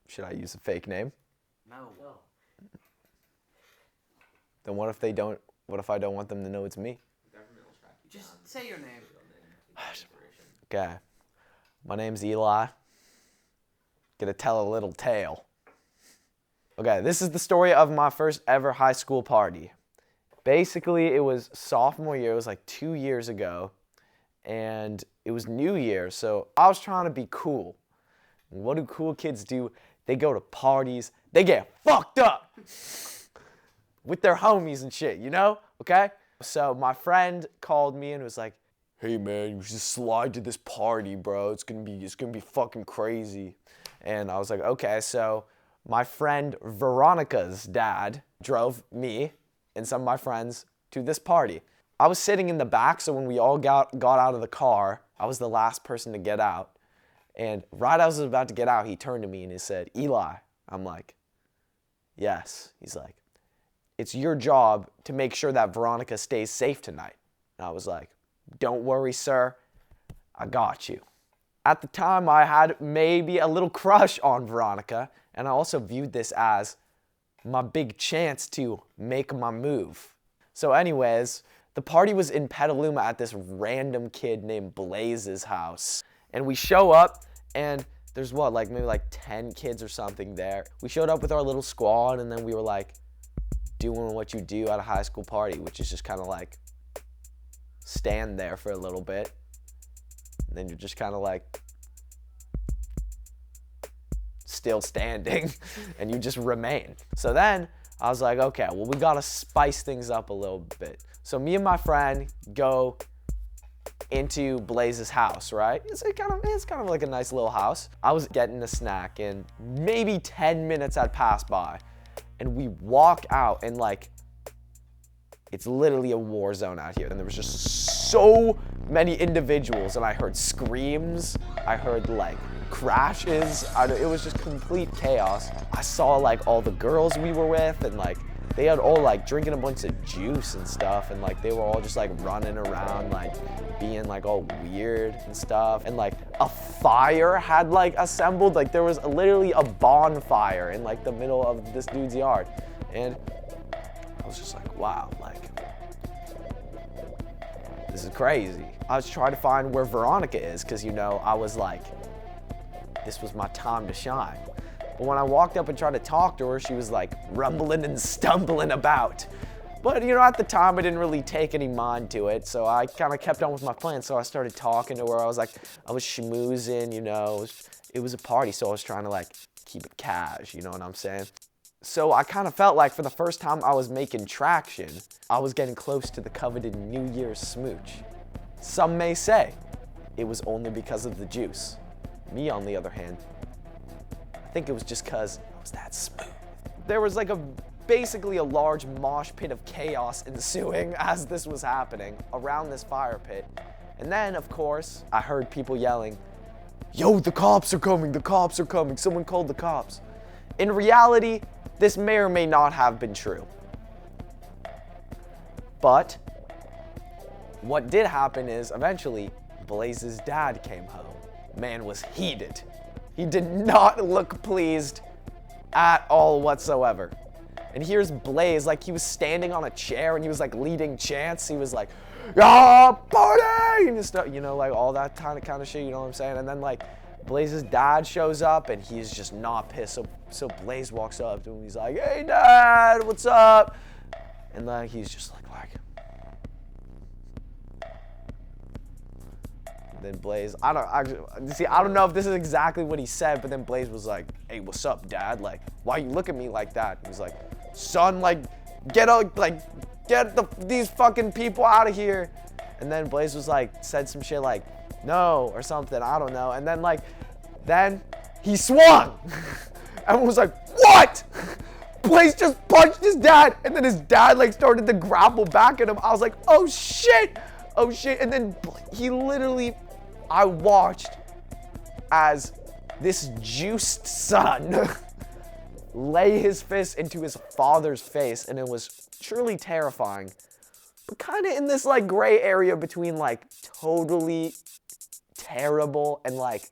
Should I use a fake name? No. Then what if they don't? What if I don't want them to know it's me? Just say your name. Okay. My name's Eli. Gonna tell a little tale. Okay, this is the story of my first ever high school party. Basically, it was sophomore year. It was like 2 years ago. And it was New Year, so I was trying to be cool. What do cool kids do? They go to parties. They get fucked up with their homies and shit, you know? Okay? So my friend called me and was like, hey man, you should slide to this party, bro. It's gonna be fucking crazy. And I was like, okay. So my friend Veronica's dad drove me and some of my friends to this party. I was sitting in the back, so when we all got out of the car, I was the last person to get out. And right as I was about to get out, he turned to me and he said, Eli. I'm like, yes. He's like, it's your job to make sure that Veronica stays safe tonight. And I was like, don't worry, sir. I got you. At the time, I had maybe a little crush on Veronica, and I also viewed this as my big chance to make my move. So anyways, the party was in Petaluma at this random kid named Blaze's house. And we show up, and there's maybe 10 kids or something there. We showed up with our little squad, and then we were like doing what you do at a high school party, which is just kind of like stand there for a little bit. And then you're just kind of like still standing, and you just remain. So then I was like, okay, well, we gotta spice things up a little bit. So me and my friend go into Blaze's house, right? It's kind of like a nice little house. I was getting a snack, and maybe 10 minutes had passed by, and we walk out, and like, it's literally a war zone out here. And there was just so many individuals, and I heard screams, I heard like crashes. It was just complete chaos. I saw like all the girls we were with, and like they had all like drinking a bunch of juice and stuff, and like they were all just like running around, like being like all weird and stuff. And like a fire had like assembled. Like there was literally a bonfire in like the middle of this dude's yard. And I was just like, wow, like this is crazy. I was trying to find where Veronica is, because you know, I was like, this was my time to shine. But when I walked up and tried to talk to her, she was like rumbling and stumbling about. But you know, at the time I didn't really take any mind to it, so I kind of kept on with my plan. So I started talking to her. I was schmoozing, you know, it was a party, so I was trying to like keep it cash, you know what I'm saying? So I kind of felt like for the first time I was making traction, I was getting close to the coveted New Year's smooch. Some may say it was only because of the juice. Me, on the other hand, I think it was just because I was that smooth. There was like basically a large mosh pit of chaos ensuing as this was happening around this fire pit. And then, of course, I heard people yelling, yo, the cops are coming, someone called the cops. In reality, this may or may not have been true. But what did happen is eventually Blaze's dad came home. Man was heated. He did not look pleased at all whatsoever. And here's Blaze, like he was standing on a chair and he was like leading chants. He was like, ah, party! And stuff, you know, like all that kind of shit, you know what I'm saying? And then like Blaze's dad shows up and he's just not pissed. So Blaze walks up to him. He's like, hey dad, what's up? And like he's just like. And then Blaze, I don't know if this is exactly what he said, but then Blaze was like, hey, what's up, dad? Like, why you look at me like that? He was like, son, like, get these fucking people out of here. And then Blaze was like, said some shit like, no, or something, I don't know. And then then he swung. Everyone was like, what? Blaze just punched his dad. And then his dad like started to grapple back at him. I was like, oh shit. And then he literally, I watched as this juiced son lay his fist into his father's face, and it was truly terrifying. But kind of in this like gray area between like totally terrible and like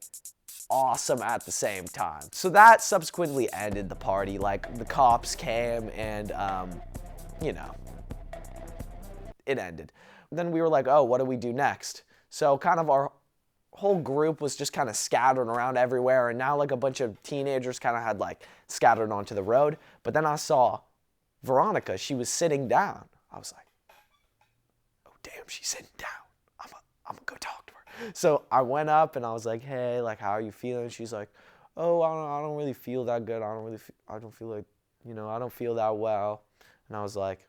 awesome at the same time. So that subsequently ended the party. Like, the cops came and, you know, it ended. Then we were like, oh, what do we do next? So kind of our whole group was just kind of scattered around everywhere, and now like a bunch of teenagers kind of had like scattered onto the road. But then I saw Veronica. She was sitting down. I was like, oh damn, she's sitting down. I'm gonna go talk to her. So I went up and I was like, hey, like, how are you feeling? She's like, oh, I don't really feel that good. I don't feel like, you know, I don't feel that well. And I was like,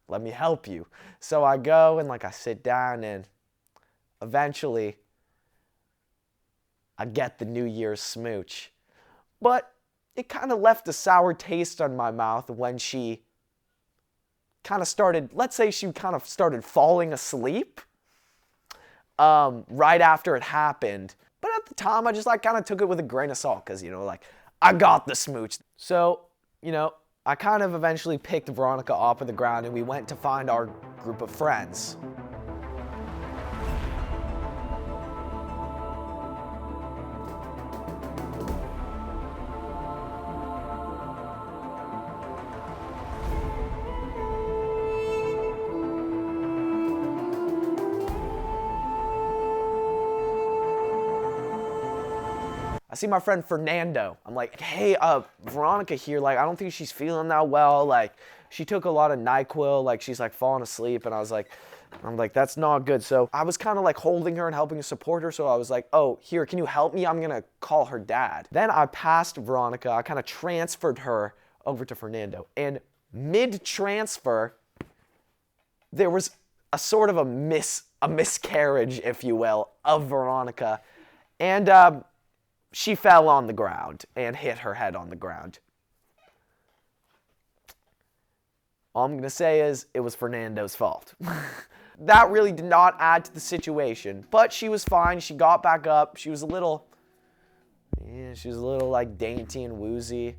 let me help you. So I go and like I sit down, and eventually I get the New Year's smooch. But it kind of left a sour taste on my mouth when she kind of started, let's say she kind of started falling asleep right after it happened. But at the time, I just like kind of took it with a grain of salt because, you know, like, I got the smooch. So, you know, I kind of eventually picked Veronica off of the ground and we went to find our group of friends. I see my friend Fernando. I'm like, hey, Veronica here, like, I don't think she's feeling that well. Like, she took a lot of NyQuil, like, she's like falling asleep. And I'm like, that's not good. So I was kind of like holding her and helping to support her. So I was like, oh, here, can you help me? I'm gonna call her dad. Then I passed Veronica. I kind of transferred her over to Fernando. And mid-transfer, there was a sort of a miscarriage, if you will, of Veronica. And, she fell on the ground and hit her head on the ground. All I'm going to say is it was Fernando's fault. That really did not add to the situation, but she was fine. She got back up. She was a little like dainty and woozy,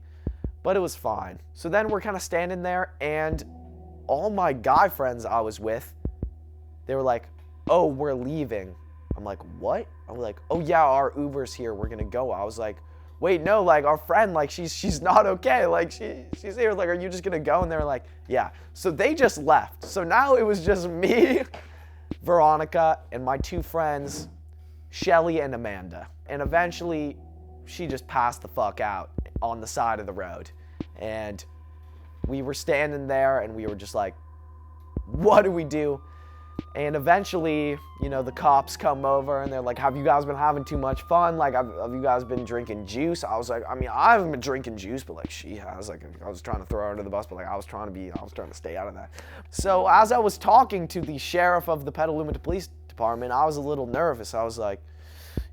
but it was fine. So then we're kind of standing there, and all my guy friends I was with, they were like, oh, we're leaving. I'm like, what? I'm like, oh yeah, our Uber's here, we're gonna go. I was like, wait, no, like, our friend, like, she's not okay. Like, she's here, like, are you just gonna go? And they're like, yeah. So they just left. So now it was just me, Veronica, and my two friends, Shelly and Amanda. And eventually, she just passed the fuck out on the side of the road. And we were standing there, and we were just like, what do we do? And eventually, you know, the cops come over and they're like, have you guys been having too much fun? Like, have you guys been drinking juice? I was like, I mean, I haven't been drinking juice, but like she has. Like, I was trying to throw her under the bus, but like I was trying to stay out of that. So as I was talking to the sheriff of the Petaluma Police Department, I was a little nervous. I was like,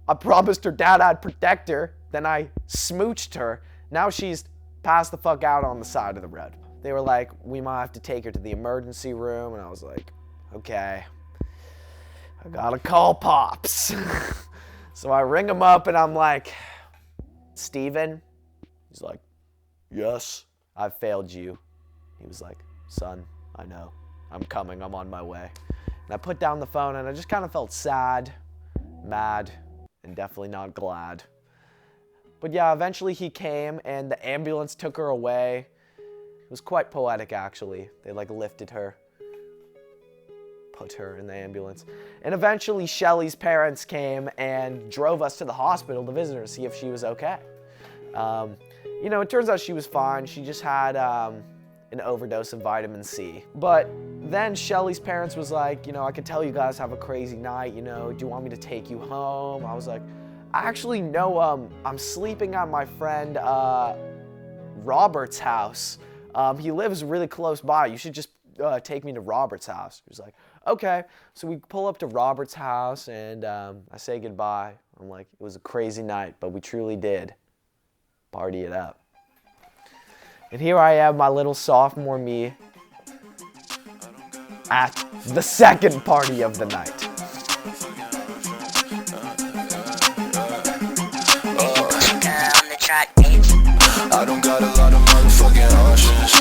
I promised her dad I'd protect her. Then I smooched her. Now she's passed the fuck out on the side of the road. They were like, we might have to take her to the emergency room. And I was like, okay, I gotta call Pops. So I ring him up and I'm like, Steven? He's like, yes, I've failed you. He was like, son, I know, I'm coming, I'm on my way. And I put down the phone and I just kind of felt sad, mad, and definitely not glad. But yeah, eventually he came and the ambulance took her away. It was quite poetic, actually. They like lifted her, put her in the ambulance. And eventually Shelly's parents came and drove us to the hospital to visit her to see if she was okay. You know, it turns out she was fine. She just had an overdose of vitamin C. But then Shelly's parents was like, you know, I could tell you guys have a crazy night, you know, do you want me to take you home? I was like, actually, no, I'm sleeping at my friend Robert's house. He lives really close by. You should just take me to Robert's house. He was like, okay. So we pull up to Robert's house and I say goodbye. I'm like, it was a crazy night, but we truly did party it up. And here I am, my little sophomore me, at the second party of the night. I don't got a lot of motherfucking options.